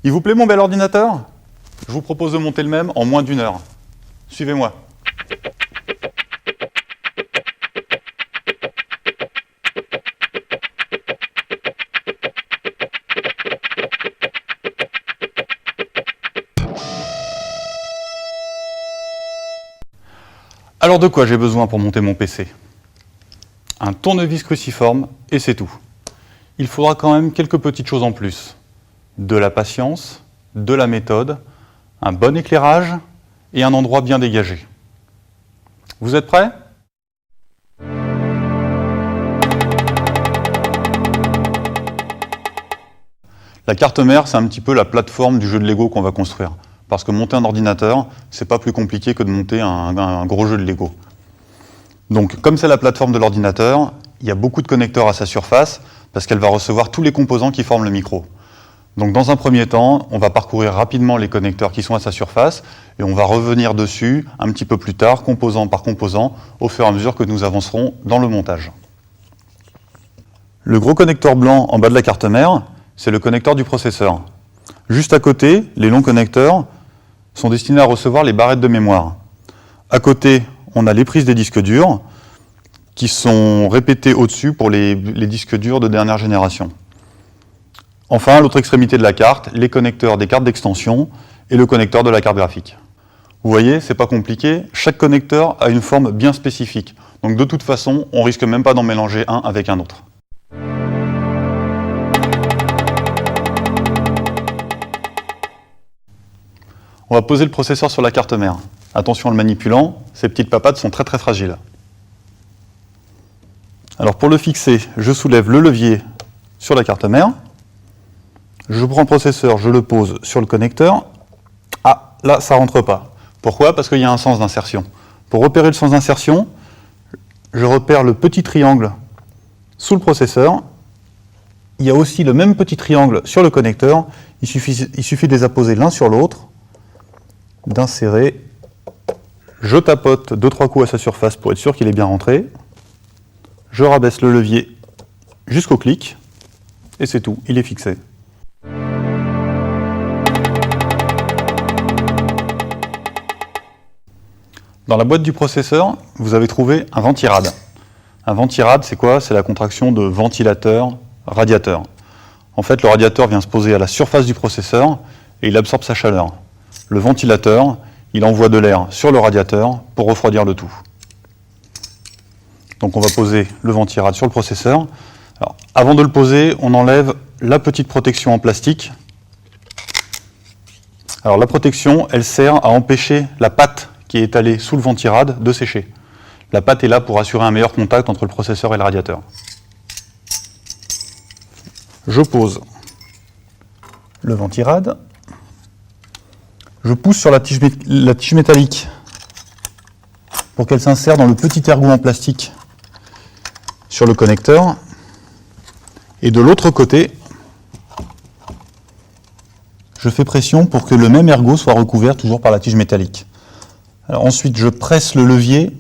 Il vous plaît mon bel ordinateur? Je vous propose de monter le même en moins d'1 heure. Suivez-moi. Alors de quoi j'ai besoin pour monter mon PC? Un tournevis cruciforme et c'est tout. Il faudra quand même quelques petites choses en plus. De la patience, de la méthode, un bon éclairage et un endroit bien dégagé. Vous êtes prêts? La carte mère, c'est un petit peu la plateforme du jeu de Lego qu'on va construire. Parce que monter un ordinateur, c'est pas plus compliqué que de monter un gros jeu de Lego. Donc, comme c'est la plateforme de l'ordinateur, il y a beaucoup de connecteurs à sa surface, parce qu'elle va recevoir tous les composants qui forment le micro. Donc, dans un premier temps, on va parcourir rapidement les connecteurs qui sont à sa surface, et on va revenir dessus un petit peu plus tard, composant par composant, au fur et à mesure que nous avancerons dans le montage. Le gros connecteur blanc en bas de la carte mère, c'est le connecteur du processeur. Juste à côté, les longs connecteurs sont destinés à recevoir les barrettes de mémoire. À côté, on a les prises des disques durs qui sont répétées au-dessus pour les disques durs de dernière génération. Enfin, à l'autre extrémité de la carte, les connecteurs des cartes d'extension et le connecteur de la carte graphique. Vous voyez, c'est pas compliqué, chaque connecteur a une forme bien spécifique. Donc de toute façon, on risque même pas d'en mélanger un avec un autre. On va poser le processeur sur la carte mère. Attention en le manipulant, ces petites papates sont très fragiles. Alors pour le fixer, je soulève le levier sur la carte mère. Je prends le processeur, je le pose sur le connecteur. Ah, là, ça rentre pas. Pourquoi? Parce qu'il y a un sens d'insertion. Pour repérer le sens d'insertion, je repère le petit triangle sous le processeur. Il y a aussi le même petit triangle sur le connecteur. Il suffit de les apposer l'un sur l'autre, d'insérer. Je tapote 2-3 coups à sa surface pour être sûr qu'il est bien rentré. Je rabaisse le levier jusqu'au clic, et c'est tout, il est fixé. Dans la boîte du processeur, vous avez trouvé un ventirad. Un ventirad, c'est quoi? C'est la contraction de ventilateur-radiateur. En fait, le radiateur vient se poser à la surface du processeur et il absorbe sa chaleur. Le ventilateur, il envoie de l'air sur le radiateur pour refroidir le tout. Donc on va poser le ventirad sur le processeur. Alors, avant de le poser, on enlève la petite protection en plastique. Alors la protection, elle sert à empêcher la pâte qui est étalée sous le ventirad de sécher. La pâte est là pour assurer un meilleur contact entre le processeur et le radiateur. Je pose le ventirad. Je pousse sur la tige métallique pour qu'elle s'insère dans le petit ergot en plastique sur le connecteur. Et de l'autre côté, je fais pression pour que le même ergot soit recouvert toujours par la tige métallique. Alors ensuite, je presse le levier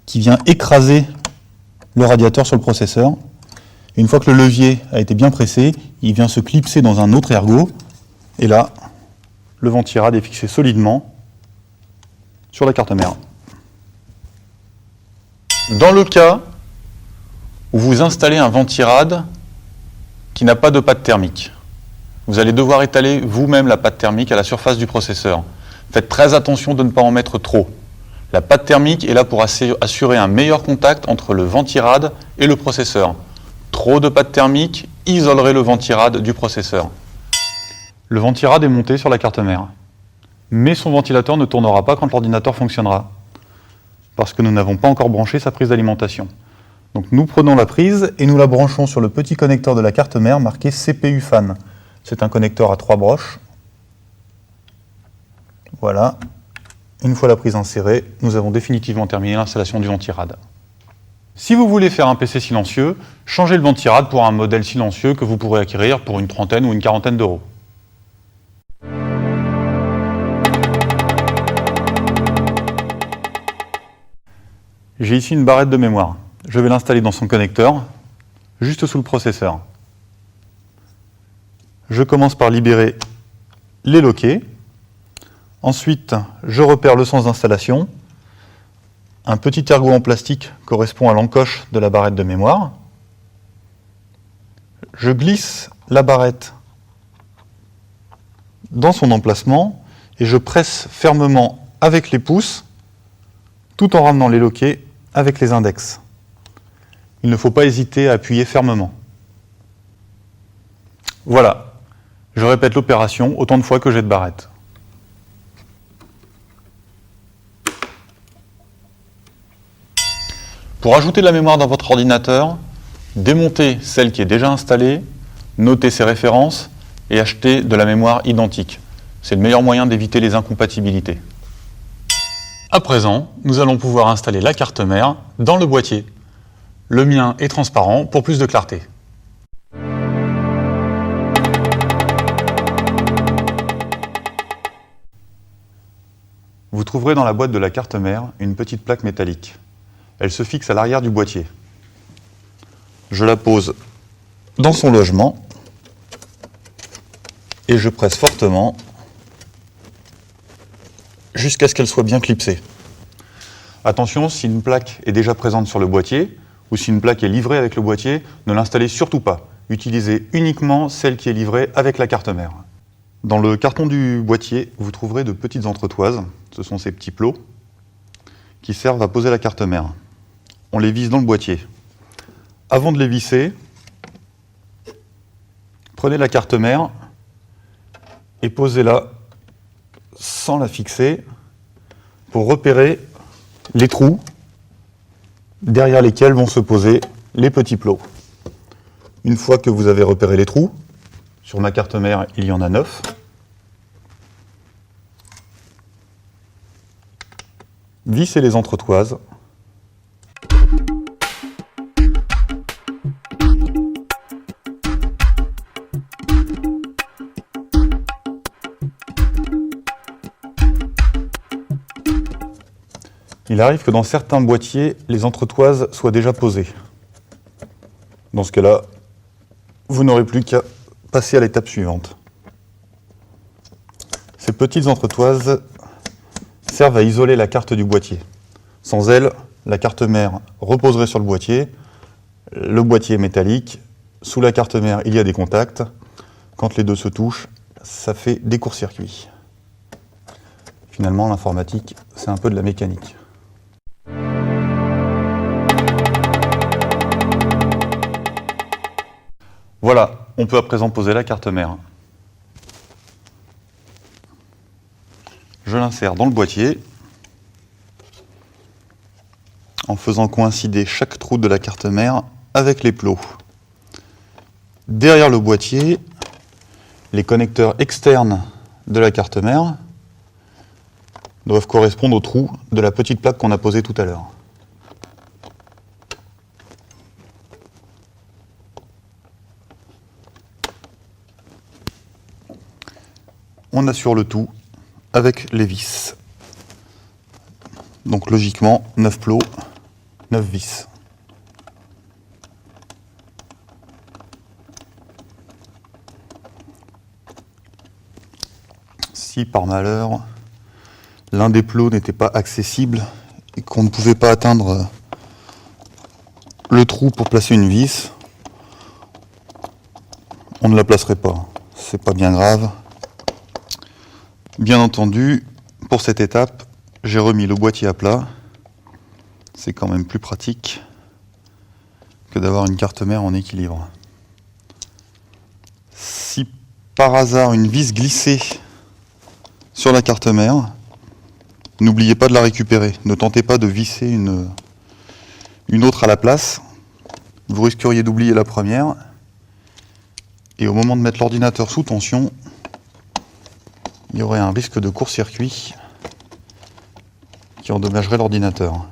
qui vient écraser le radiateur sur le processeur. Et une fois que le levier a été bien pressé, il vient se clipser dans un autre ergot. Et là, le ventirad est fixé solidement sur la carte mère. Dans le cas où vous installez un ventirad qui n'a pas de pâte thermique, vous allez devoir étaler vous-même la pâte thermique à la surface du processeur. Faites très attention de ne pas en mettre trop. La pâte thermique est là pour assurer un meilleur contact entre le ventirad et le processeur. Trop de pâte thermique isolerait le ventirad du processeur. Le ventirad est monté sur la carte mère, mais son ventilateur ne tournera pas quand l'ordinateur fonctionnera, parce que nous n'avons pas encore branché sa prise d'alimentation. Donc nous prenons la prise et nous la branchons sur le petit connecteur de la carte mère marqué CPU fan. C'est un connecteur à 3 broches. Voilà. Une fois la prise insérée, nous avons définitivement terminé l'installation du ventirad. Si vous voulez faire un PC silencieux, changez le ventirad pour un modèle silencieux que vous pourrez acquérir pour une trentaine ou une quarantaine d'euros. J'ai ici une barrette de mémoire. Je vais l'installer dans son connecteur, juste sous le processeur. je commence par libérer les loquets. Ensuite, je repère le sens d'installation. Un petit ergot en plastique correspond à l'encoche de la barrette de mémoire. Je glisse la barrette dans son emplacement et je presse fermement avec les pouces tout en ramenant les loquets avec les index. Il ne faut pas hésiter à appuyer fermement. Voilà, je répète l'opération autant de fois que j'ai de barrettes. Pour ajouter de la mémoire dans votre ordinateur, démontez celle qui est déjà installée, notez ses références et achetez de la mémoire identique. C'est le meilleur moyen d'éviter les incompatibilités. À présent, nous allons pouvoir installer la carte mère dans le boîtier. Le mien est transparent pour plus de clarté. Vous trouverez dans la boîte de la carte mère une petite plaque métallique. Elle se fixe à l'arrière du boîtier. Je la pose dans son logement et je presse fortement jusqu'à ce qu'elle soit bien clipsée. Attention, si une plaque est déjà présente sur le boîtier ou si une plaque est livrée avec le boîtier, ne l'installez surtout pas. Utilisez uniquement celle qui est livrée avec la carte mère. Dans le carton du boîtier, vous trouverez de petites entretoises. Ce sont ces petits plots qui servent à poser la carte mère. On les visse dans le boîtier. Avant de les visser, prenez la carte mère et posez-la sans la fixer pour repérer les trous derrière lesquels vont se poser les petits plots. Une fois que vous avez repéré les trous, sur ma carte mère il y en a 9, vissez les entretoises. Il arrive que dans certains boîtiers, les entretoises soient déjà posées. Dans ce cas-là, vous n'aurez plus qu'à passer à l'étape suivante. Ces petites entretoises servent à isoler la carte du boîtier. Sans elles, la carte mère reposerait sur le boîtier est métallique, sous la carte mère il y a des contacts. Quand les deux se touchent, ça fait des courts-circuits. Finalement, l'informatique, c'est un peu de la mécanique. Voilà, on peut à présent poser la carte mère. Je l'insère dans le boîtier en faisant coïncider chaque trou de la carte mère avec les plots. Derrière le boîtier, les connecteurs externes de la carte mère doivent correspondre aux trous de la petite plaque qu'on a posée tout à l'heure. On assure le tout avec les vis. Donc logiquement, 9 plots, 9 vis. Si par malheur, l'un des plots n'était pas accessible et qu'on ne pouvait pas atteindre le trou pour placer une vis, on ne la placerait pas. C'est pas bien grave. Bien entendu, pour cette étape, j'ai remis le boîtier à plat. C'est quand même plus pratique que d'avoir une carte mère en équilibre. Si par hasard une vis glissait sur la carte mère, n'oubliez pas de la récupérer. Ne tentez pas de visser une autre à la place. Vous risqueriez d'oublier la première. Et au moment de mettre l'ordinateur sous tension, il y aurait un risque de court-circuit qui endommagerait l'ordinateur.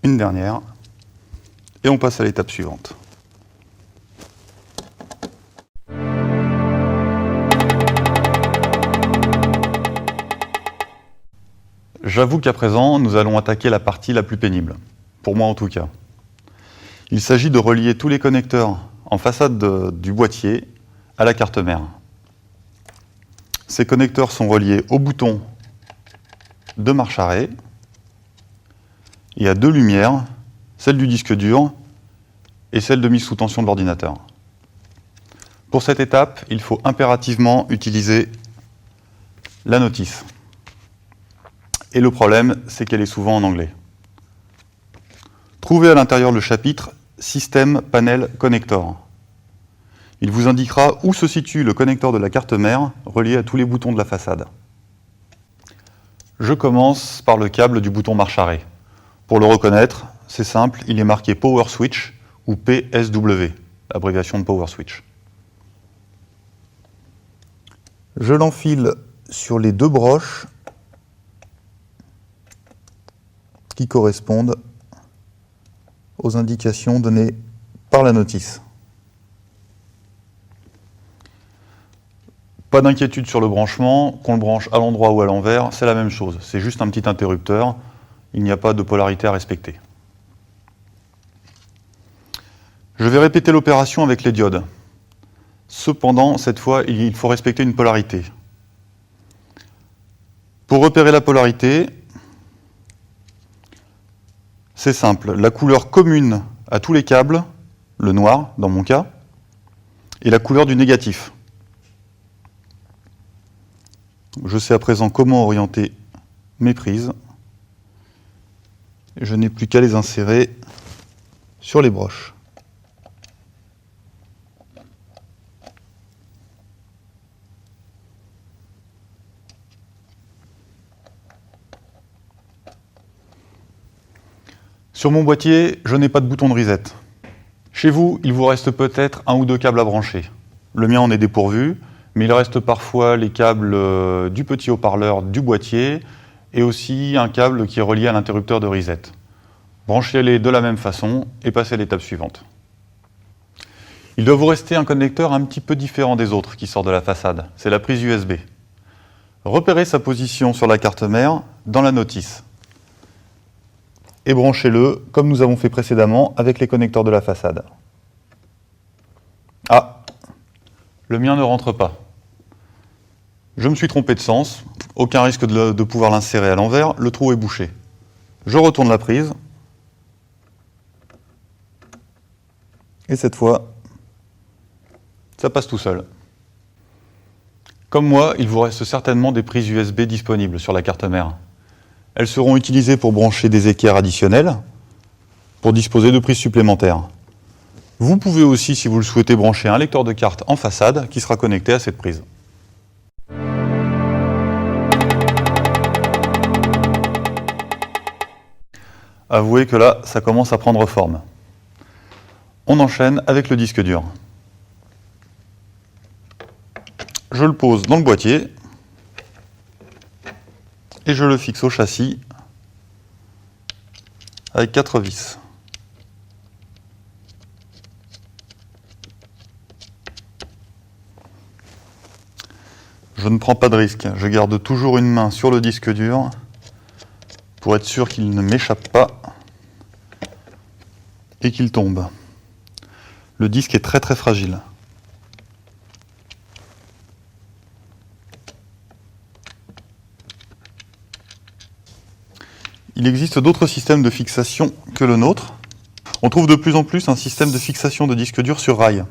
Une dernière, et on passe à l'étape suivante. J'avoue qu'à présent, nous allons attaquer la partie la plus pénible, pour moi en tout cas. Il s'agit de relier tous les connecteurs en façade du boîtier à la carte mère. Ces connecteurs sont reliés au bouton de marche arrêt et à deux lumières, celle du disque dur et celle de mise sous tension de l'ordinateur. Pour cette étape, il faut impérativement utiliser la notice. Et le problème, c'est qu'elle est souvent en anglais. Trouvez à l'intérieur le chapitre Système Panel Connector. Il vous indiquera où se situe le connecteur de la carte mère relié à tous les boutons de la façade. Je commence par le câble du bouton marche arrêt. Pour le reconnaître, c'est simple, il est marqué Power Switch ou PSW, abréviation de Power Switch. Je l'enfile sur les deux broches qui correspondent aux indications données par la notice. Pas d'inquiétude sur le branchement, qu'on le branche à l'endroit ou à l'envers, c'est la même chose, c'est juste un petit interrupteur, il n'y a pas de polarité à respecter. Je vais répéter l'opération avec les diodes. Cependant, cette fois, il faut respecter une polarité. Pour repérer la polarité, c'est simple, la couleur commune à tous les câbles, le noir dans mon cas, et la couleur du négatif. Je sais à présent comment orienter mes prises. Je n'ai plus qu'à les insérer sur les broches. Sur mon boîtier, je n'ai pas de bouton de reset. Chez vous, il vous reste peut-être un ou deux câbles à brancher. Le mien en est dépourvu, mais il reste parfois les câbles du petit haut-parleur du boîtier et aussi un câble qui est relié à l'interrupteur de reset. Branchez-les de la même façon et passez à l'étape suivante. Il doit vous rester un connecteur un petit peu différent des autres qui sort de la façade, c'est la prise USB. Repérez sa position sur la carte mère dans la notice et branchez-le comme nous avons fait précédemment avec les connecteurs de la façade. Ah, le mien ne rentre pas. Je me suis trompé de sens, aucun risque de pouvoir l'insérer à l'envers, le trou est bouché. Je retourne la prise, et cette fois, ça passe tout seul. Comme moi, il vous reste certainement des prises USB disponibles sur la carte mère. Elles seront utilisées pour brancher des équerres additionnels, pour disposer de prises supplémentaires. Vous pouvez aussi, si vous le souhaitez, brancher un lecteur de carte en façade qui sera connecté à cette prise. Avouez que là, ça commence à prendre forme. On enchaîne avec le disque dur. Je le pose dans le boîtier et je le fixe au châssis avec 4 vis. Je ne prends pas de risque, je garde toujours une main sur le disque dur pour être sûr qu'il ne m'échappe pas et qu'il tombe. Le disque est très très fragile. Il existe d'autres systèmes de fixation que le nôtre. On trouve de plus en plus un système de fixation de disque dur sur rail.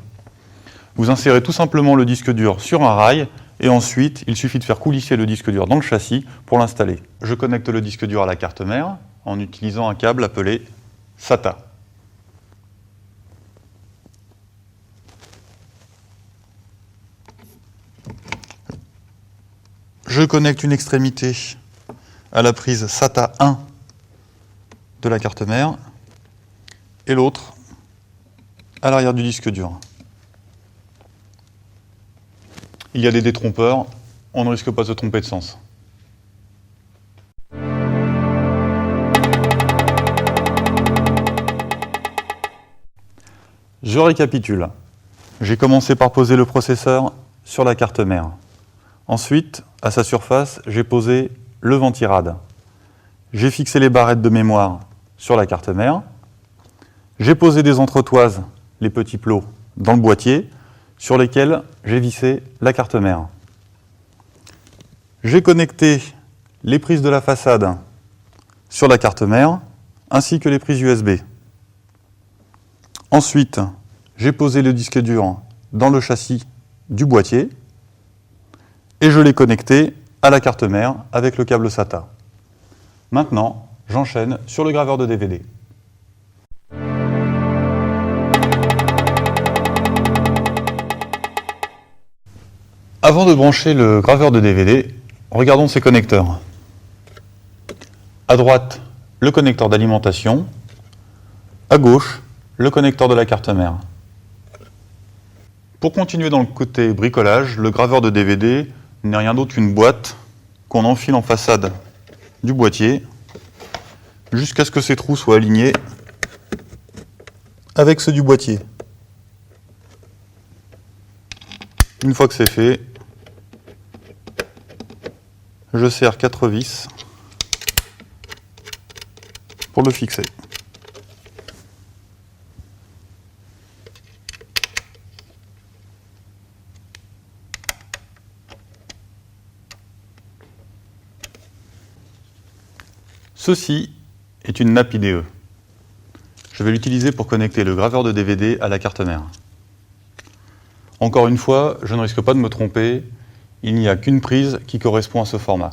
Vous insérez tout simplement le disque dur sur un rail et ensuite, il suffit de faire coulisser le disque dur dans le châssis pour l'installer. Je connecte le disque dur à la carte mère en utilisant un câble appelé SATA. Je connecte une extrémité à la prise SATA 1 de la carte mère et l'autre à l'arrière du disque dur. Il y a des détrompeurs, on ne risque pas de se tromper de sens. Je récapitule. J'ai commencé par poser le processeur sur la carte mère. Ensuite, à sa surface, j'ai posé le ventirad. J'ai fixé les barrettes de mémoire sur la carte mère. J'ai posé des entretoises, les petits plots, dans le boîtier, sur lesquels j'ai vissé la carte mère. J'ai connecté les prises de la façade sur la carte mère, ainsi que les prises USB. Ensuite, j'ai posé le disque dur dans le châssis du boîtier et je l'ai connecté à la carte mère avec le câble SATA. Maintenant, j'enchaîne sur le graveur de DVD. Avant de brancher le graveur de DVD, regardons ces connecteurs. À droite, le connecteur d'alimentation. À gauche, le connecteur de la carte mère. Pour continuer dans le côté bricolage, le graveur de DVD n'est rien d'autre qu'une boîte qu'on enfile en façade du boîtier jusqu'à ce que ces trous soient alignés avec ceux du boîtier. Une fois que c'est fait, je serre 4 vis pour le fixer. Ceci est une nappe IDE. Je vais l'utiliser pour connecter le graveur de DVD à la carte mère. Encore une fois, je ne risque pas de me tromper, il n'y a qu'une prise qui correspond à ce format.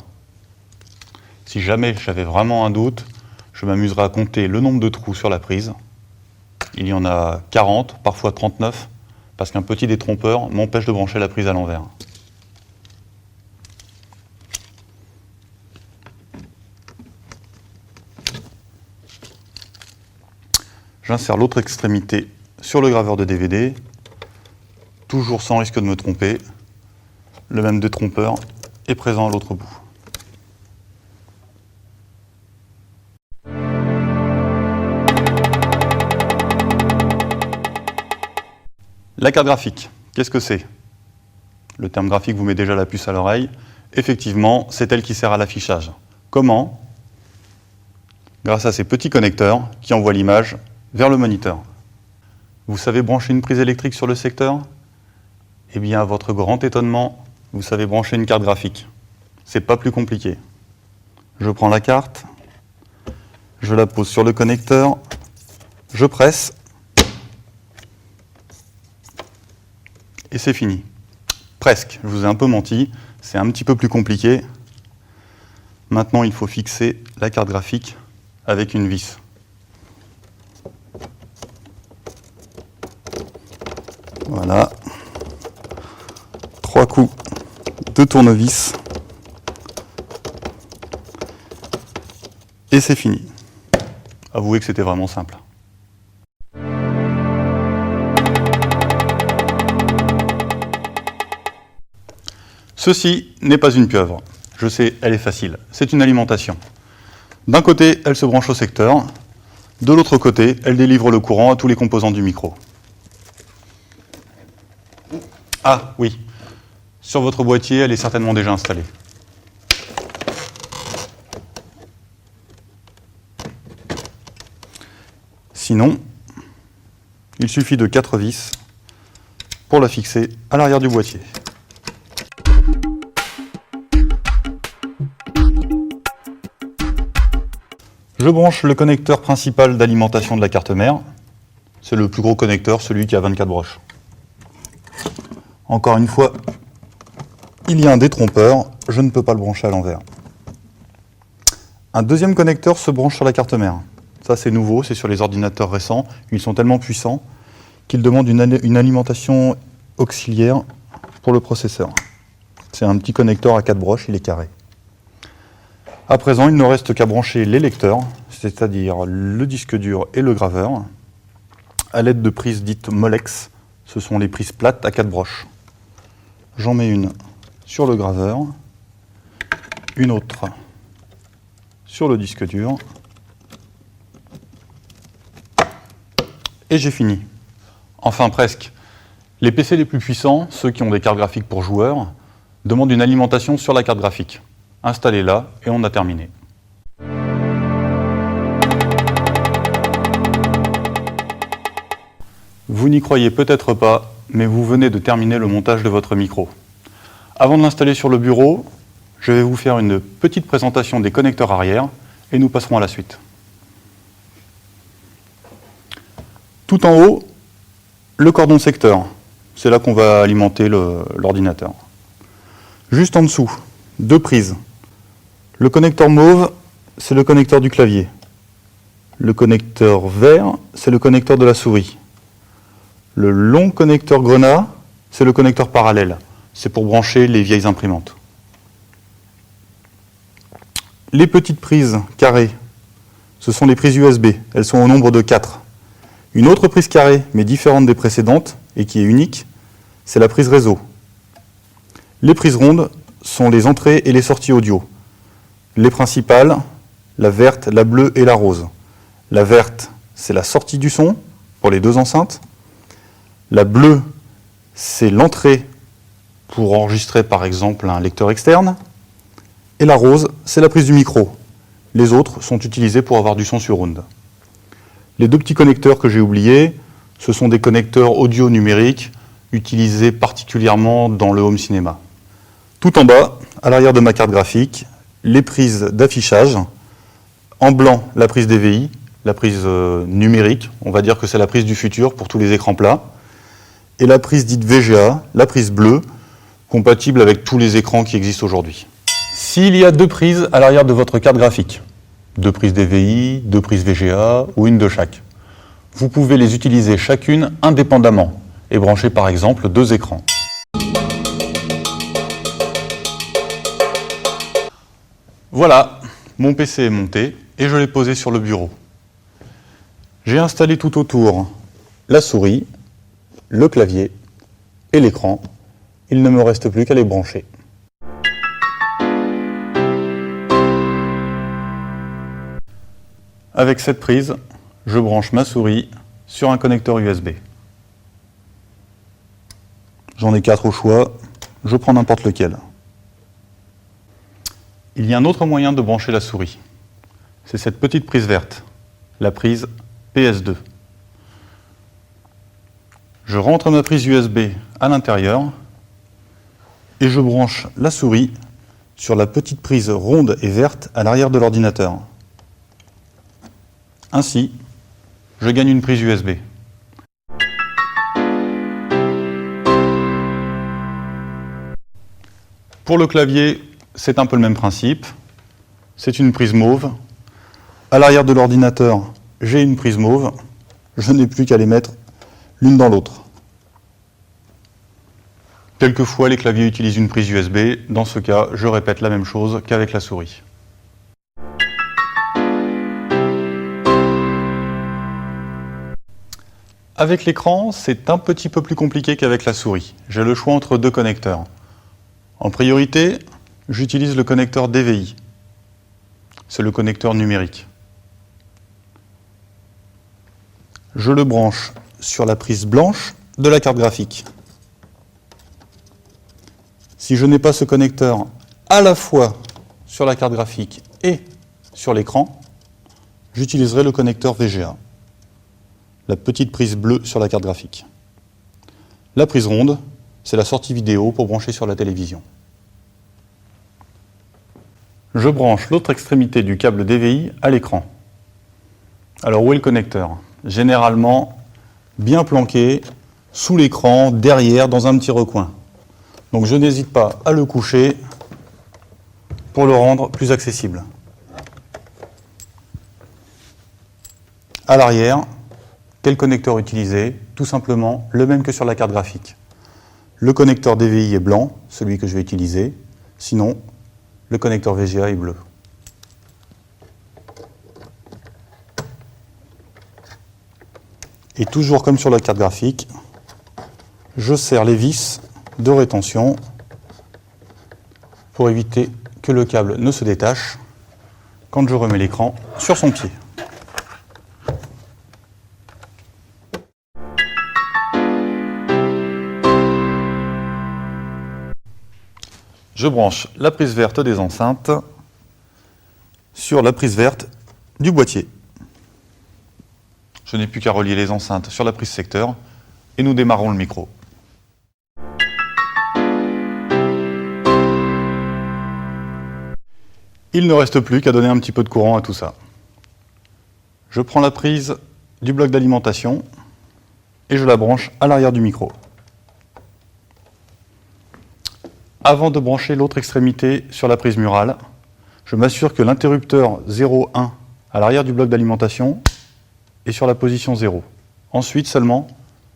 Si jamais j'avais vraiment un doute, je m'amuserai à compter le nombre de trous sur la prise. Il y en a 40, parfois 39, parce qu'un petit détrompeur m'empêche de brancher la prise à l'envers. J'insère l'autre extrémité sur le graveur de DVD, toujours sans risque de me tromper. Le même détrompeur est présent à l'autre bout. La carte graphique, qu'est-ce que c'est? Le terme graphique vous met déjà la puce à l'oreille. Effectivement, c'est elle qui sert à l'affichage. Comment? Grâce à ces petits connecteurs qui envoient l'image vers le moniteur. Vous savez brancher une prise électrique sur le secteur? Eh bien, à votre grand étonnement, vous savez brancher une carte graphique. C'est pas plus compliqué. Je prends la carte, je la pose sur le connecteur, je presse, et c'est fini. Presque, je vous ai un peu menti, c'est un petit peu plus compliqué. Maintenant, il faut fixer la carte graphique avec une vis. Voilà. 3 coups de tournevis. Et c'est fini. Avouez que c'était vraiment simple. Ceci n'est pas une pieuvre. Je sais, elle est facile. C'est une alimentation. D'un côté, elle se branche au secteur. De l'autre côté, elle délivre le courant à tous les composants du micro. Ah oui, sur votre boîtier, elle est certainement déjà installée. Sinon, il suffit de 4 vis pour la fixer à l'arrière du boîtier. Je branche le connecteur principal d'alimentation de la carte mère. C'est le plus gros connecteur, celui qui a 24 broches. Encore une fois, il y a un détrompeur, je ne peux pas le brancher à l'envers. Un deuxième connecteur se branche sur la carte mère. Ça c'est nouveau, c'est sur les ordinateurs récents. Ils sont tellement puissants qu'ils demandent une alimentation auxiliaire pour le processeur. C'est un petit connecteur à 4 broches, il est carré. À présent, il ne reste qu'à brancher les lecteurs, c'est-à-dire le disque dur et le graveur, à l'aide de prises dites Molex. Ce sont les prises plates à 4 broches. J'en mets une sur le graveur, une autre sur le disque dur, et j'ai fini. Enfin presque. Les PC les plus puissants, ceux qui ont des cartes graphiques pour joueurs, demandent une alimentation sur la carte graphique. Installez-la et on a terminé. Vous n'y croyez peut-être pas, mais vous venez de terminer le montage de votre micro. Avant de l'installer sur le bureau, je vais vous faire une petite présentation des connecteurs arrière et nous passerons à la suite. Tout en haut, le cordon secteur. C'est là qu'on va alimenter l'ordinateur. Juste en dessous, deux prises. Le connecteur mauve, c'est le connecteur du clavier. Le connecteur vert, c'est le connecteur de la souris. Le long connecteur grenat, c'est le connecteur parallèle. C'est pour brancher les vieilles imprimantes. Les petites prises carrées, ce sont les prises USB. Elles sont au nombre de 4. Une autre prise carrée, mais différente des précédentes, et qui est unique, c'est la prise réseau. Les prises rondes sont les entrées et les sorties audio. Les principales, la verte, la bleue et la rose. La verte, c'est la sortie du son pour les deux enceintes. La bleue, c'est l'entrée pour enregistrer par exemple un lecteur externe. Et la rose, c'est la prise du micro. Les autres sont utilisés pour avoir du son sur onde. Les deux petits connecteurs que j'ai oubliés, ce sont des connecteurs audio numériques utilisés particulièrement dans le home cinéma. Tout en bas, à l'arrière de ma carte graphique, les prises d'affichage. En blanc, la prise DVI, la prise numérique, on va dire que c'est la prise du futur pour tous les écrans plats. Et la prise dite VGA, la prise bleue, compatible avec tous les écrans qui existent aujourd'hui. S'il y a deux prises à l'arrière de votre carte graphique, deux prises DVI, deux prises VGA ou une de chaque, vous pouvez les utiliser chacune indépendamment et brancher par exemple deux écrans. Voilà, mon PC est monté et je l'ai posé sur le bureau. J'ai installé tout autour la souris, le clavier et l'écran. Il ne me reste plus qu'à les brancher. Avec cette prise, je branche ma souris sur un connecteur USB. J'en ai 4 au choix, je prends n'importe lequel. Il y a un autre moyen de brancher la souris. C'est cette petite prise verte, la prise PS2. Je rentre ma prise USB à l'intérieur et je branche la souris sur la petite prise ronde et verte à l'arrière de l'ordinateur. Ainsi, je gagne une prise USB. Pour le clavier, c'est un peu le même principe. C'est une prise mauve. À l'arrière de l'ordinateur, j'ai une prise mauve. Je n'ai plus qu'à les mettre l'une dans l'autre. Quelquefois, les claviers utilisent une prise USB. Dans ce cas, je répète la même chose qu'avec la souris. Avec l'écran, c'est un petit peu plus compliqué qu'avec la souris. J'ai le choix entre deux connecteurs. En priorité, j'utilise le connecteur DVI. C'est le connecteur numérique. Je le branche sur la prise blanche de la carte graphique. Si je n'ai pas ce connecteur à la fois sur la carte graphique et sur l'écran, j'utiliserai le connecteur VGA, la petite prise bleue sur la carte graphique. La prise ronde, c'est la sortie vidéo pour brancher sur la télévision. Je branche l'autre extrémité du câble DVI à l'écran. Alors où est le connecteur? Généralement bien planqué sous l'écran, derrière, dans un petit recoin. Donc je n'hésite pas à le coucher pour le rendre plus accessible. À l'arrière, quel connecteur utiliser? Tout simplement le même que sur la carte graphique. Le connecteur DVI est blanc, celui que je vais utiliser. Sinon, le connecteur VGA est bleu. Et toujours comme sur la carte graphique, je serre les vis de rétention pour éviter que le câble ne se détache quand je remets l'écran sur son pied. Je branche la prise verte des enceintes sur la prise verte du boîtier. Je n'ai plus qu'à relier les enceintes sur la prise secteur et nous démarrons le micro. Il ne reste plus qu'à donner un petit peu de courant à tout ça. Je prends la prise du bloc d'alimentation et je la branche à l'arrière du micro. Avant de brancher l'autre extrémité sur la prise murale, je m'assure que l'interrupteur 0,1 à l'arrière du bloc d'alimentation est sur la position 0. Ensuite seulement,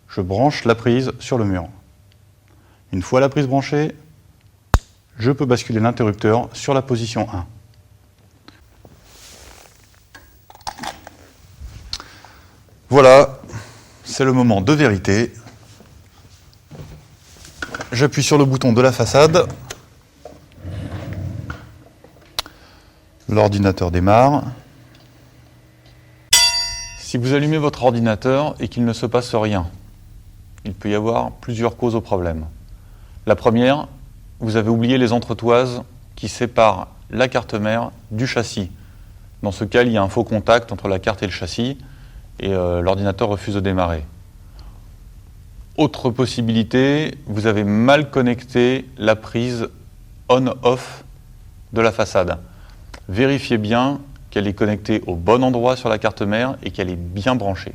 je branche la prise sur le mur. Une fois la prise branchée, je peux basculer l'interrupteur sur la position 1. Voilà, c'est le moment de vérité. J'appuie sur le bouton de la façade. L'ordinateur démarre. Si vous allumez votre ordinateur et qu'il ne se passe rien, il peut y avoir plusieurs causes au problème. La première, vous avez oublié les entretoises qui séparent la carte mère du châssis. Dans ce cas, il y a un faux contact entre la carte et le châssis et l'ordinateur refuse de démarrer. Autre possibilité, vous avez mal connecté la prise on-off de la façade. Vérifiez bien qu'elle est connectée au bon endroit sur la carte mère et qu'elle est bien branchée.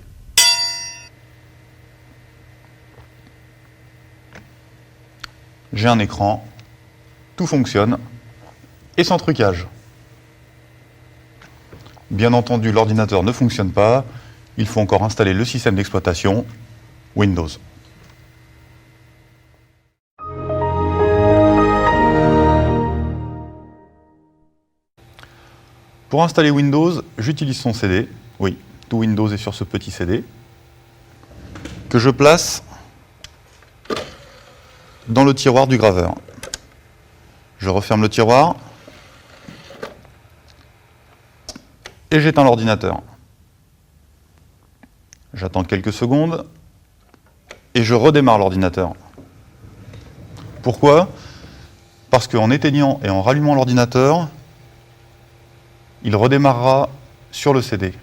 J'ai un écran, tout fonctionne et sans trucage. Bien entendu, l'ordinateur ne fonctionne pas. Il faut encore installer le système d'exploitation Windows. Pour installer Windows, j'utilise son CD. Oui, tout Windows est sur ce petit CD que je place dans le tiroir du graveur. Je referme le tiroir et j'éteins l'ordinateur. J'attends quelques secondes et je redémarre l'ordinateur. Pourquoi ? Parce qu'en éteignant et en rallumant l'ordinateur, il redémarrera sur le CD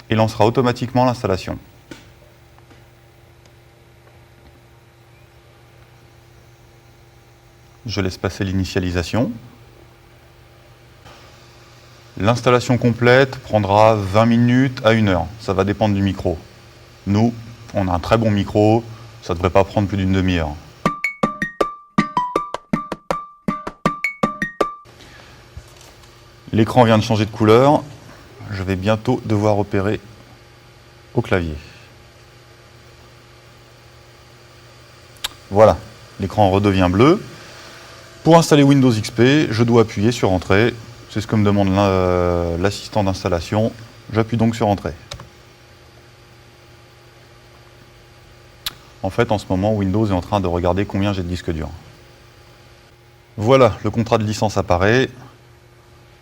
et lancera automatiquement l'installation. Je laisse passer l'initialisation. L'installation complète prendra 20 minutes à 1 heure. Ça va dépendre du micro. Nous, on a un très bon micro, ça ne devrait pas prendre plus d'une demi-heure. L'écran vient de changer de couleur. Je vais bientôt devoir opérer au clavier. Voilà, l'écran redevient bleu. Pour installer Windows XP, je dois appuyer sur Entrée. C'est ce que me demande l'assistant d'installation. J'appuie donc sur Entrée. En fait, en ce moment, Windows est en train de regarder combien j'ai de disque dur. Voilà, le contrat de licence apparaît.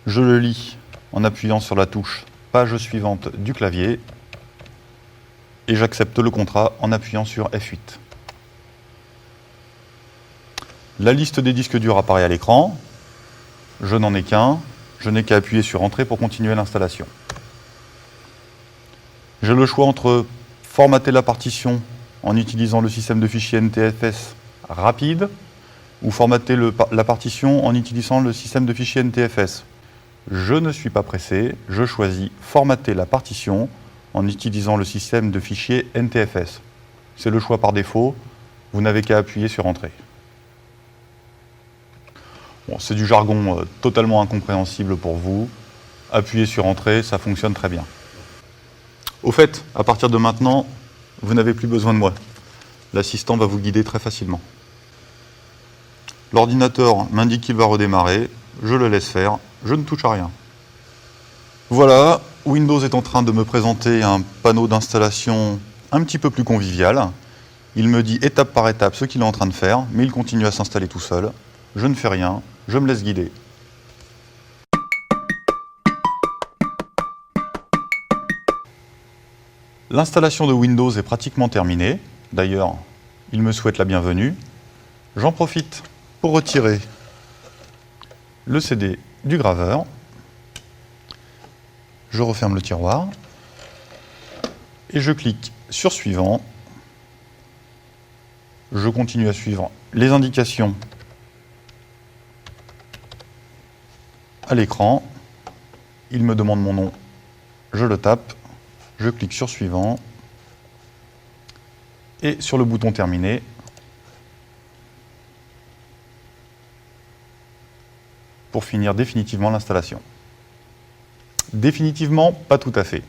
Je le lis en appuyant sur la touche page suivante du clavier et j'accepte le contrat en appuyant sur F8. La liste des disques durs apparaît à l'écran. Je n'en ai qu'un. Je n'ai qu'à appuyer sur Entrée pour continuer l'installation. J'ai le choix entre formater la partition en utilisant le système de fichiers NTFS rapide ou formater la partition en utilisant le système de fichiers NTFS. Je ne suis pas pressé, je choisis formater la partition en utilisant le système de fichiers NTFS. C'est le choix par défaut, vous n'avez qu'à appuyer sur Entrée. Bon, c'est du jargon totalement incompréhensible pour vous. Appuyez sur Entrée, ça fonctionne très bien. Au fait, à partir de maintenant, vous n'avez plus besoin de moi. L'assistant va vous guider très facilement. L'ordinateur m'indique qu'il va redémarrer, je le laisse faire, je ne touche à rien. Voilà, Windows est en train de me présenter un panneau d'installation un petit peu plus convivial. Il me dit étape par étape ce qu'il est en train de faire, mais il continue à s'installer tout seul. Je ne fais rien, je me laisse guider. L'installation de Windows est pratiquement terminée. D'ailleurs, il me souhaite la bienvenue. J'en profite pour retirer le CD du graveur. Je referme le tiroir et je clique sur Suivant Je continue à suivre les indications à l'écran. Il me demande mon nom, je le tape, je clique sur suivant et sur le bouton terminer. Pour finir définitivement l'installation. Définitivement, pas tout à fait.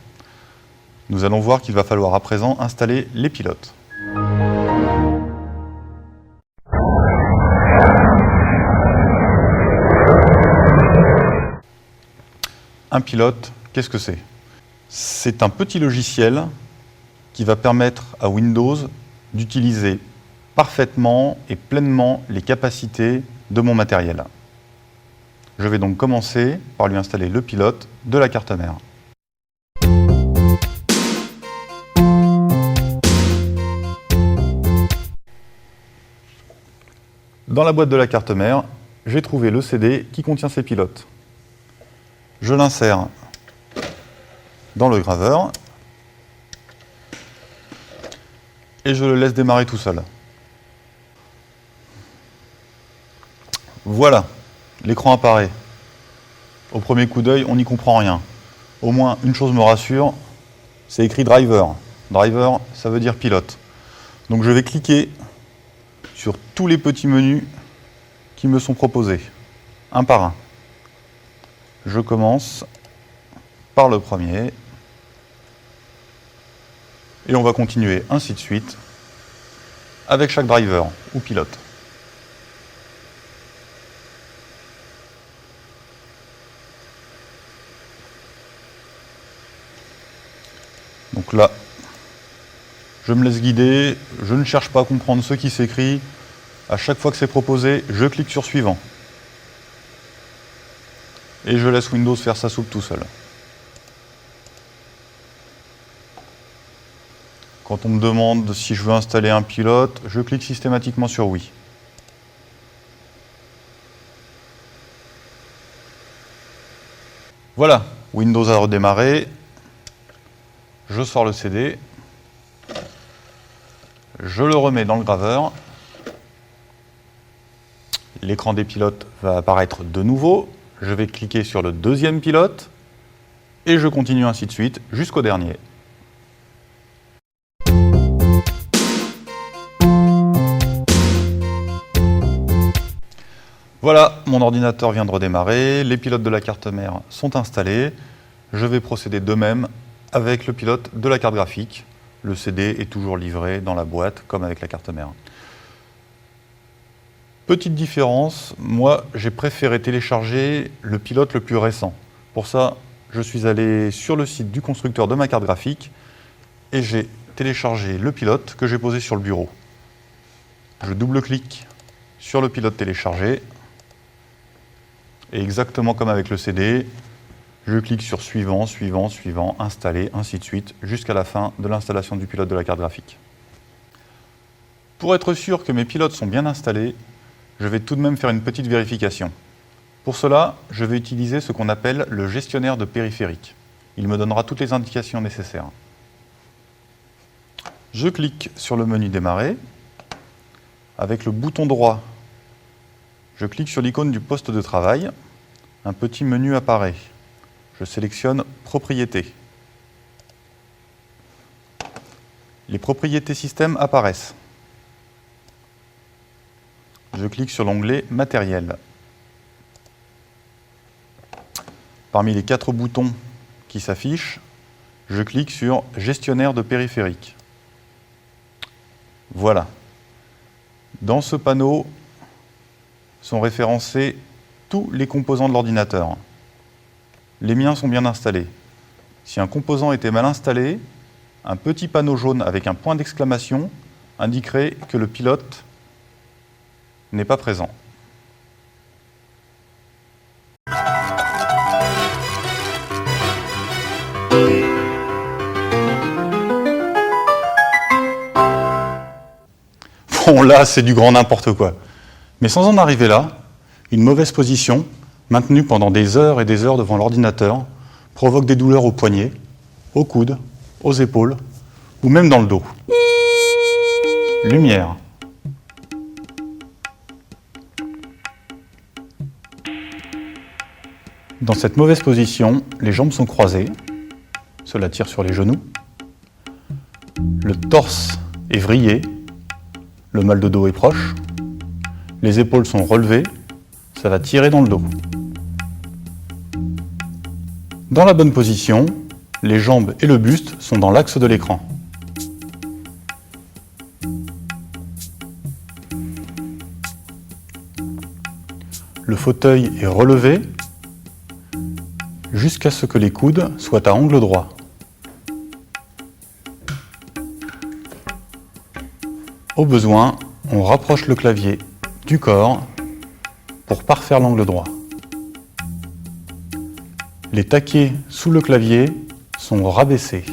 Nous allons voir qu'il va falloir à présent installer les pilotes. Un pilote, qu'est-ce que c'est? C'est un petit logiciel qui va permettre à Windows d'utiliser parfaitement et pleinement les capacités de mon matériel. Je vais donc commencer par lui installer le pilote de la carte mère. Dans la boîte de la carte mère, j'ai trouvé le CD qui contient ces pilotes. Je l'insère dans le graveur et je le laisse démarrer tout seul. Voilà, l'écran apparaît. Au premier coup d'œil, on n'y comprend rien. Au moins, une chose me rassure, c'est écrit driver. Driver, ça veut dire pilote. Donc je vais cliquer sur tous les petits menus qui me sont proposés, un par un. Je commence par le premier. Et on va continuer ainsi de suite avec chaque driver ou pilote. Donc là, je me laisse guider, je ne cherche pas à comprendre ce qui s'écrit. À chaque fois que c'est proposé, je clique sur suivant. Et je laisse Windows faire sa soupe tout seul. Quand on me demande si je veux installer un pilote, je clique systématiquement sur oui. Voilà, Windows a redémarré. Je sors le CD. Je le remets dans le graveur. L'écran des pilotes va apparaître de nouveau. Je vais cliquer sur le deuxième pilote. Et je continue ainsi de suite jusqu'au dernier. Voilà, mon ordinateur vient de redémarrer, les pilotes de la carte mère sont installés. Je vais procéder de même avec le pilote de la carte graphique. Le CD est toujours livré dans la boîte, comme avec la carte mère. Petite différence, moi j'ai préféré télécharger le pilote le plus récent. Pour ça, je suis allé sur le site du constructeur de ma carte graphique et j'ai téléchargé le pilote que j'ai posé sur le bureau. Je double-clique sur le pilote téléchargé. Et exactement comme avec le CD, je clique sur suivant, suivant, suivant, installer, ainsi de suite, jusqu'à la fin de l'installation du pilote de la carte graphique. Pour être sûr que mes pilotes sont bien installés, je vais tout de même faire une petite vérification. Pour cela, je vais utiliser ce qu'on appelle le gestionnaire de périphériques. Il me donnera toutes les indications nécessaires. Je clique sur le menu démarrer. Avec le bouton droit, je clique sur l'icône du poste de travail. Un petit menu apparaît. Je sélectionne Propriétés. Les propriétés système apparaissent. Je clique sur l'onglet Matériel. Parmi les 4 boutons qui s'affichent, je clique sur Gestionnaire de périphériques. Voilà. Dans ce panneau sont référencés tous les composants de l'ordinateur. Les miens sont bien installés. Si un composant était mal installé, un petit panneau jaune avec un point d'exclamation indiquerait que le pilote n'est pas présent. Bon, là, c'est du grand n'importe quoi. Mais sans en arriver là, une mauvaise position, maintenue pendant des heures et des heures devant l'ordinateur, provoque des douleurs aux poignets, aux coudes, aux épaules, ou même dans le dos. Lumière. Dans cette mauvaise position, les jambes sont croisées, cela tire sur les genoux. Le torse est vrillé, le mal de dos est proche. Les épaules sont relevées, ça va tirer dans le dos. Dans la bonne position, les jambes et le buste sont dans l'axe de l'écran. Le fauteuil est relevé jusqu'à ce que les coudes soient à angle droit. Au besoin, on rapproche le clavier du corps pour parfaire l'angle droit. Les taquets sous le clavier sont rabaissés.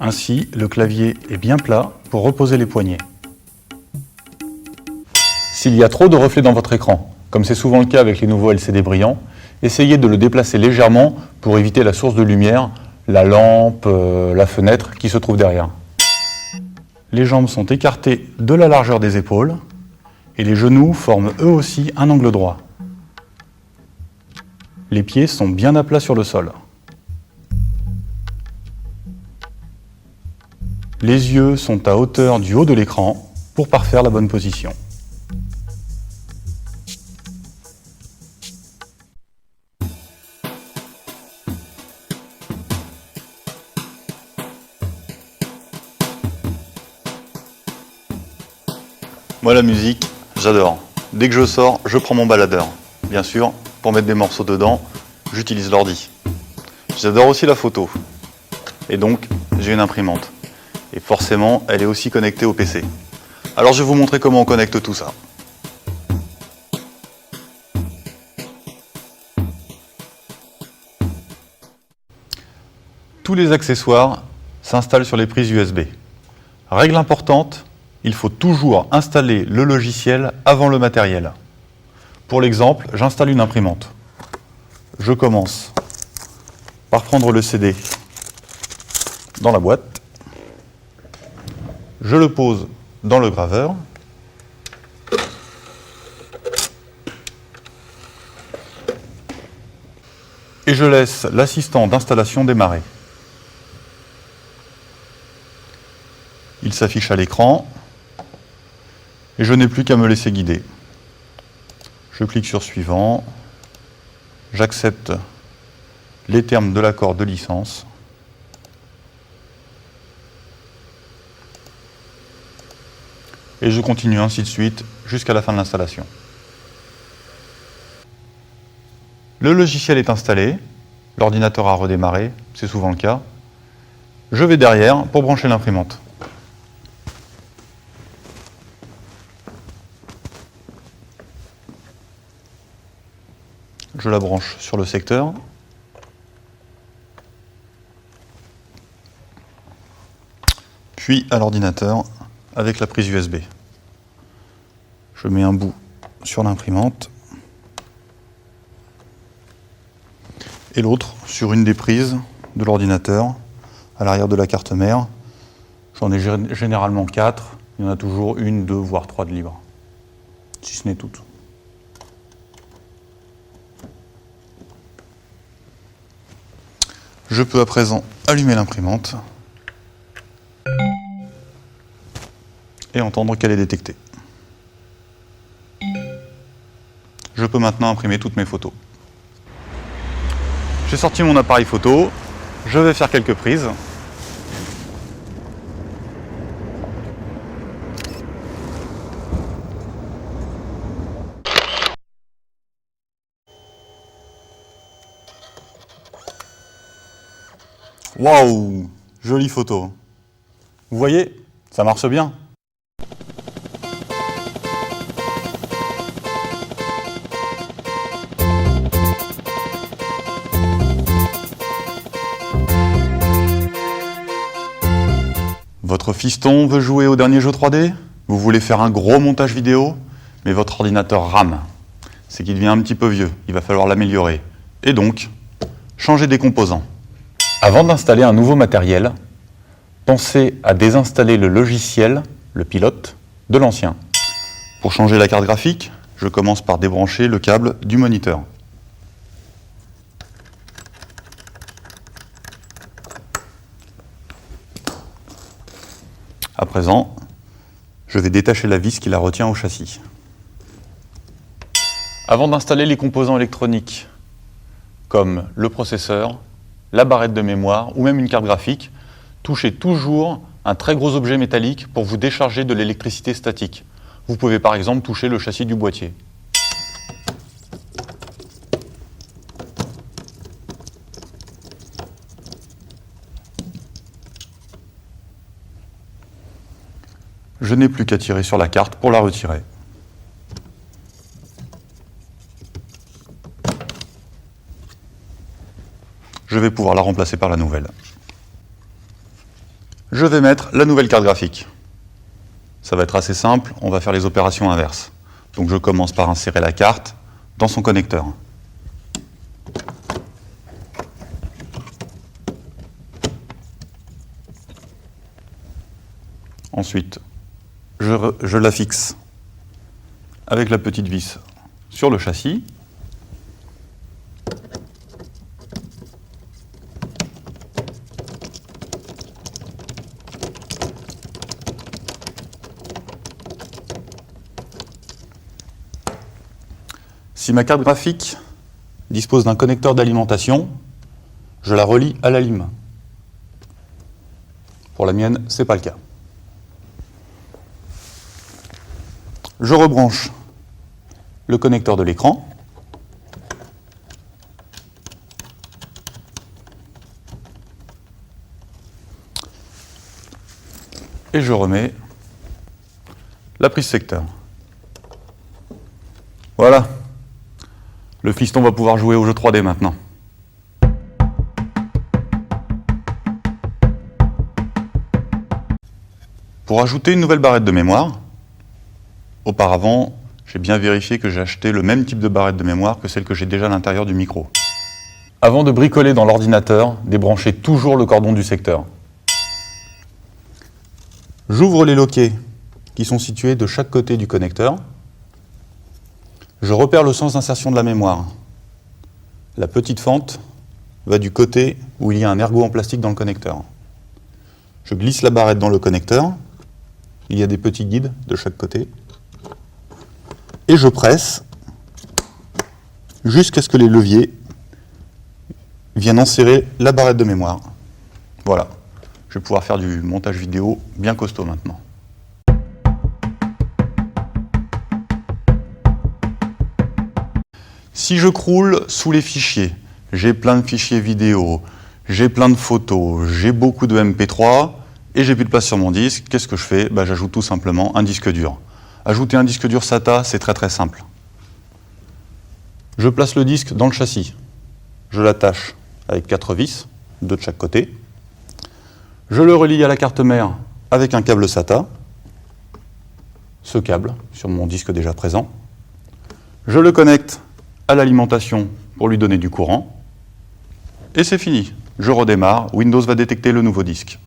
Ainsi, le clavier est bien plat pour reposer les poignets. S'il y a trop de reflets dans votre écran, comme c'est souvent le cas avec les nouveaux LCD brillants, essayez de le déplacer légèrement pour éviter la source de lumière, la lampe, la fenêtre qui se trouve derrière. Les jambes sont écartées de la largeur des épaules et les genoux forment eux aussi un angle droit. Les pieds sont bien à plat sur le sol. Les yeux sont à hauteur du haut de l'écran pour parfaire la bonne position. Moi, la musique, j'adore. Dès que je sors, je prends mon baladeur. Bien sûr, pour mettre des morceaux dedans, j'utilise l'ordi. J'adore aussi la photo. Et donc, j'ai une imprimante. Et forcément, elle est aussi connectée au PC. Alors, je vais vous montrer comment on connecte tout ça. Tous les accessoires s'installent sur les prises USB. Règle importante, il faut toujours installer le logiciel avant le matériel. Pour l'exemple, j'installe une imprimante. Je commence par prendre le CD dans la boîte. Je le pose dans le graveur. Et je laisse l'assistant d'installation démarrer. Il s'affiche à l'écran. Et je n'ai plus qu'à me laisser guider. Je clique sur Suivant. J'accepte les termes de l'accord de licence. Et je continue ainsi de suite jusqu'à la fin de l'installation. Le logiciel est installé. L'ordinateur a redémarré, c'est souvent le cas. Je vais derrière pour brancher l'imprimante. Je la branche sur le secteur. Puis à l'ordinateur avec la prise USB. Je mets un bout sur l'imprimante et l'autre sur une des prises de l'ordinateur à l'arrière de la carte mère. J'en ai généralement 4. Il y en a toujours une, 2, voire 3 de libre, si ce n'est toutes. Je peux à présent allumer l'imprimante et entendre qu'elle est détectée. Je peux maintenant imprimer toutes mes photos. J'ai sorti mon appareil photo, je vais faire quelques prises. Waouh, jolie photo. Vous voyez, ça marche bien. Votre fiston veut jouer au dernier jeu 3D? Vous voulez faire un gros montage vidéo? Mais votre ordinateur rame. C'est qu'il devient un petit peu vieux, il va falloir l'améliorer. Et donc, changer des composants. Avant d'installer un nouveau matériel, pensez à désinstaller le logiciel, le pilote, de l'ancien. Pour changer la carte graphique, je commence par débrancher le câble du moniteur. À présent, je vais détacher la vis qui la retient au châssis. Avant d'installer les composants électroniques, comme le processeur, la barrette de mémoire ou même une carte graphique, touchez toujours un très gros objet métallique pour vous décharger de l'électricité statique. Vous pouvez par exemple toucher le châssis du boîtier. Je n'ai plus qu'à tirer sur la carte pour la retirer. Je vais pouvoir la remplacer par la nouvelle. Je vais mettre la nouvelle carte graphique. Ça va être assez simple, on va faire les opérations inverses. Donc je commence par insérer la carte dans son connecteur. Ensuite, je la fixe avec la petite vis sur le châssis. Si ma carte graphique dispose d'un connecteur d'alimentation, je la relie à la lime. Pour la mienne, ce n'est pas le cas. Je rebranche le connecteur de l'écran. Et je remets la prise secteur. Voilà. Le fiston va pouvoir jouer au jeu 3D maintenant. Pour ajouter une nouvelle barrette de mémoire, auparavant, j'ai bien vérifié que j'ai acheté le même type de barrette de mémoire que celle que j'ai déjà à l'intérieur du micro. Avant de bricoler dans l'ordinateur, débranchez toujours le cordon du secteur. J'ouvre les loquets qui sont situés de chaque côté du connecteur. Je repère le sens d'insertion de la mémoire. La petite fente va du côté où il y a un ergot en plastique dans le connecteur. Je glisse la barrette dans le connecteur. Il y a des petits guides de chaque côté. Et je presse jusqu'à ce que les leviers viennent enserrer la barrette de mémoire. Voilà. Je vais pouvoir faire du montage vidéo bien costaud maintenant. Si je croule sous les fichiers, j'ai plein de fichiers vidéo, j'ai plein de photos, j'ai beaucoup de MP3 et j'ai plus de place sur mon disque, qu'est-ce que je fais? J'ajoute tout simplement un disque dur. Ajouter un disque dur SATA, c'est très très simple. Je place le disque dans le châssis. Je l'attache avec 4 vis, 2 de chaque côté. Je le relie à la carte mère avec un câble SATA. Ce câble sur mon disque déjà présent. Je le connecte à l'alimentation pour lui donner du courant. Et c'est fini. Je redémarre. Windows va détecter le nouveau disque.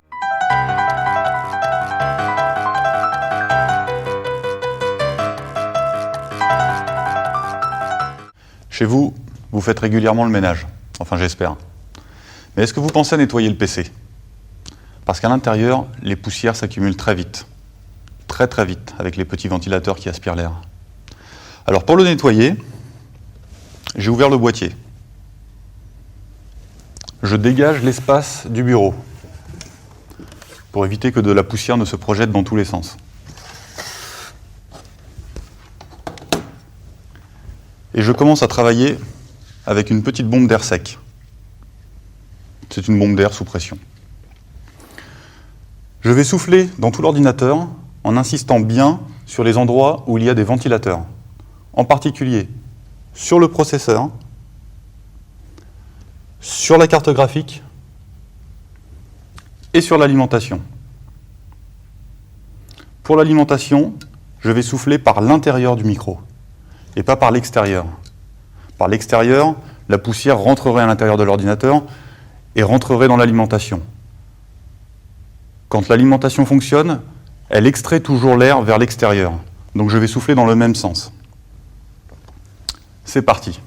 Chez vous, vous faites régulièrement le ménage. Enfin, j'espère. Mais est-ce que vous pensez à nettoyer le PC? Parce qu'à l'intérieur, les poussières s'accumulent très vite. Très très vite, avec les petits ventilateurs qui aspirent l'air. Alors pour le nettoyer, j'ai ouvert le boîtier. Je dégage l'espace du bureau pour éviter que de la poussière ne se projette dans tous les sens. Et je commence à travailler avec une petite bombe d'air sec. C'est une bombe d'air sous pression. Je vais souffler dans tout l'ordinateur en insistant bien sur les endroits où il y a des ventilateurs. En particulier sur le processeur, sur la carte graphique et sur l'alimentation. Pour l'alimentation, je vais souffler par l'intérieur du micro et pas par l'extérieur. Par l'extérieur, la poussière rentrerait à l'intérieur de l'ordinateur et rentrerait dans l'alimentation. Quand l'alimentation fonctionne, elle extrait toujours l'air vers l'extérieur. Donc je vais souffler dans le même sens. C'est parti.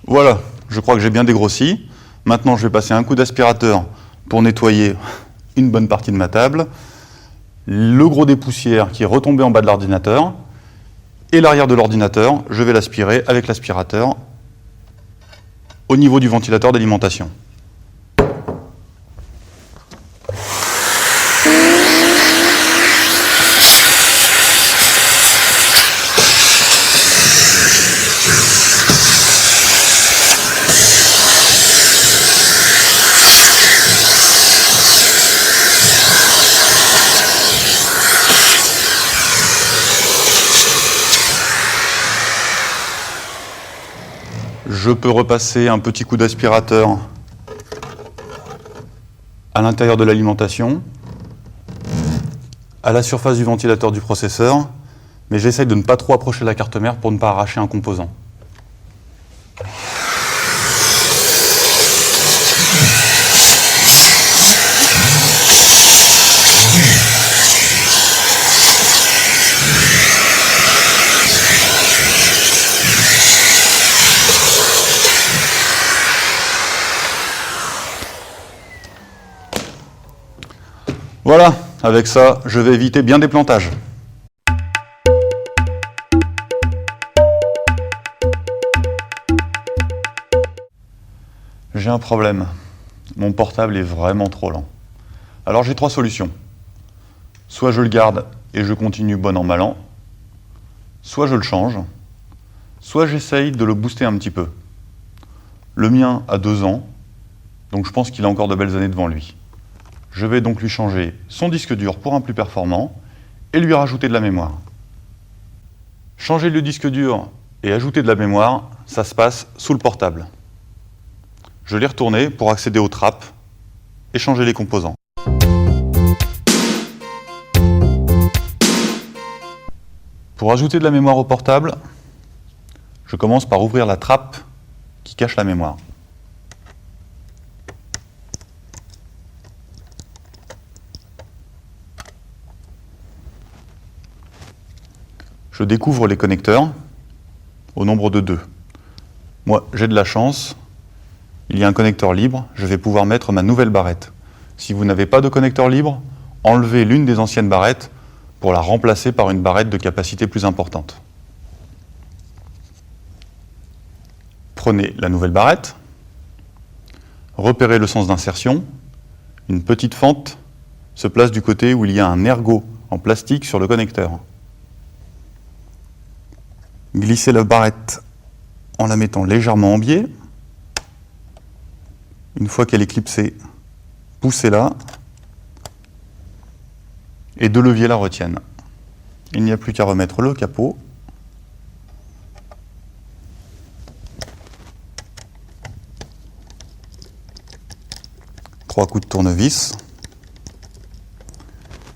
Voilà, je crois que j'ai bien dégrossi. Maintenant, je vais passer un coup d'aspirateur pour nettoyer une bonne partie de ma table, le gros des poussières qui est retombé en bas de l'ordinateur, et l'arrière de l'ordinateur, je vais l'aspirer avec l'aspirateur au niveau du ventilateur d'alimentation. Je peux repasser un petit coup d'aspirateur à l'intérieur de l'alimentation, à la surface du ventilateur du processeur, mais j'essaye de ne pas trop approcher la carte mère pour ne pas arracher un composant. Voilà, avec ça, je vais éviter bien des plantages. J'ai un problème. Mon portable est vraiment trop lent. Alors j'ai 3 solutions. Soit je le garde et je continue bon an mal an, soit je le change, soit j'essaye de le booster un petit peu. Le mien a 2 ans, donc je pense qu'il a encore de belles années devant lui. Je vais donc lui changer son disque dur pour un plus performant et lui rajouter de la mémoire. Changer le disque dur et ajouter de la mémoire, ça se passe sous le portable. Je l'ai retourné pour accéder aux trappes et changer les composants. Pour ajouter de la mémoire au portable, je commence par ouvrir la trappe qui cache la mémoire. Je découvre les connecteurs au nombre de 2. Moi, j'ai de la chance. Il y a un connecteur libre. Je vais pouvoir mettre ma nouvelle barrette. Si vous n'avez pas de connecteur libre, enlevez l'une des anciennes barrettes pour la remplacer par une barrette de capacité plus importante. Prenez la nouvelle barrette. Repérez le sens d'insertion. Une petite fente se place du côté où il y a un ergot en plastique sur le connecteur. Glissez la barrette en la mettant légèrement en biais. Une fois qu'elle est clipsée, poussez-la et 2 leviers la retiennent. Il n'y a plus qu'à remettre le capot. Trois coups de tournevis.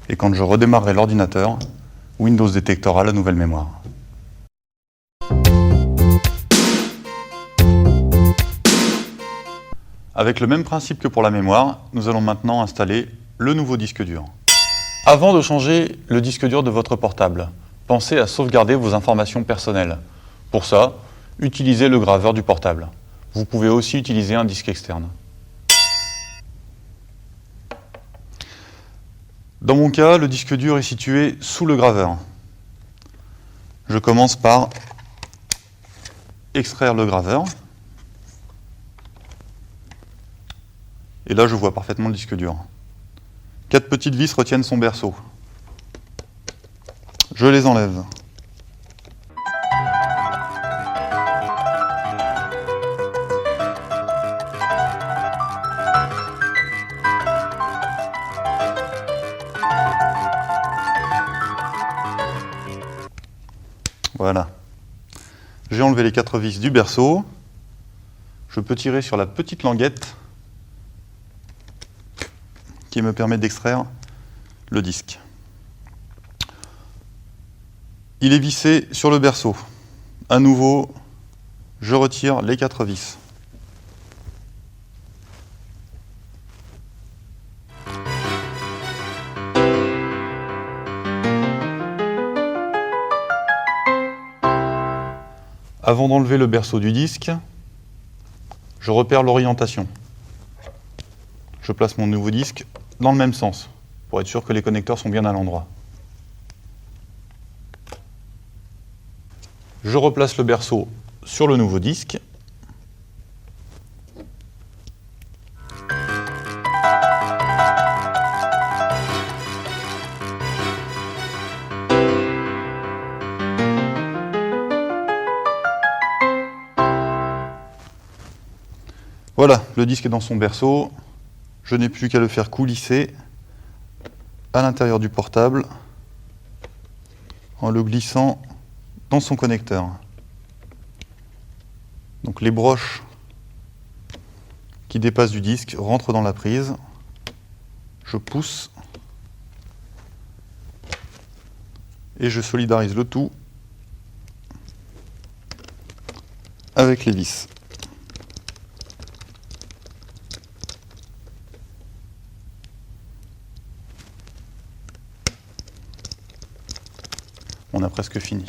Et quand je redémarrerai l'ordinateur, Windows détectera la nouvelle mémoire. Avec le même principe que pour la mémoire, nous allons maintenant installer le nouveau disque dur. Avant de changer le disque dur de votre portable, pensez à sauvegarder vos informations personnelles. Pour ça, utilisez le graveur du portable. Vous pouvez aussi utiliser un disque externe. Dans mon cas, le disque dur est situé sous le graveur. Je commence par extraire le graveur. Et là, je vois parfaitement le disque dur. 4 petites vis retiennent son berceau. Je les enlève. Voilà. J'ai enlevé les 4 vis du berceau. Je peux tirer sur la petite languette qui me permet d'extraire le disque. Il est vissé sur le berceau. À nouveau, je retire les 4 vis. Avant d'enlever le berceau du disque, je repère l'orientation. Je place mon nouveau disque dans le même sens, pour être sûr que les connecteurs sont bien à l'endroit. Je replace le berceau sur le nouveau disque. Voilà, le disque est dans son berceau. Je n'ai plus qu'à le faire coulisser à l'intérieur du portable en le glissant dans son connecteur. Donc les broches qui dépassent du disque rentrent dans la prise. Je pousse et je solidarise le tout avec les vis. On a presque fini.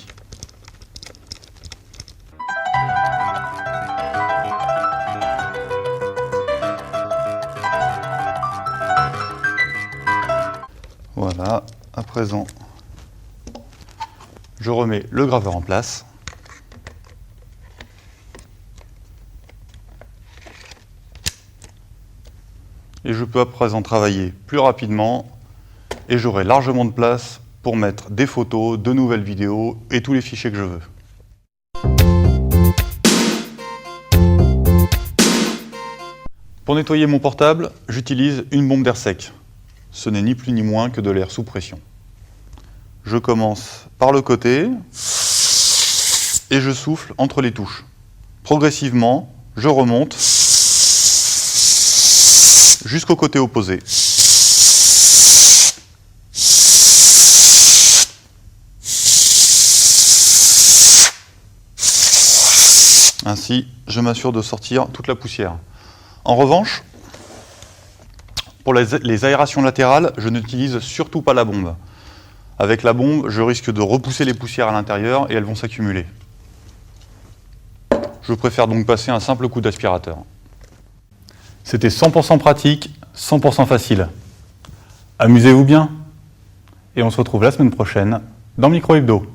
Voilà, à présent, je remets le graveur en place. Et je peux à présent travailler plus rapidement et j'aurai largement de place pour mettre des photos, de nouvelles vidéos et tous les fichiers que je veux. Pour nettoyer mon portable, j'utilise une bombe d'air sec. Ce n'est ni plus ni moins que de l'air sous pression. Je commence par le côté et je souffle entre les touches. Progressivement, je remonte jusqu'au côté opposé. Ainsi, je m'assure de sortir toute la poussière. En revanche, pour les aérations latérales, je n'utilise surtout pas la bombe. Avec la bombe, je risque de repousser les poussières à l'intérieur et elles vont s'accumuler. Je préfère donc passer un simple coup d'aspirateur. C'était 100% pratique, 100% facile. Amusez-vous bien et on se retrouve la semaine prochaine dans Micro Hebdo.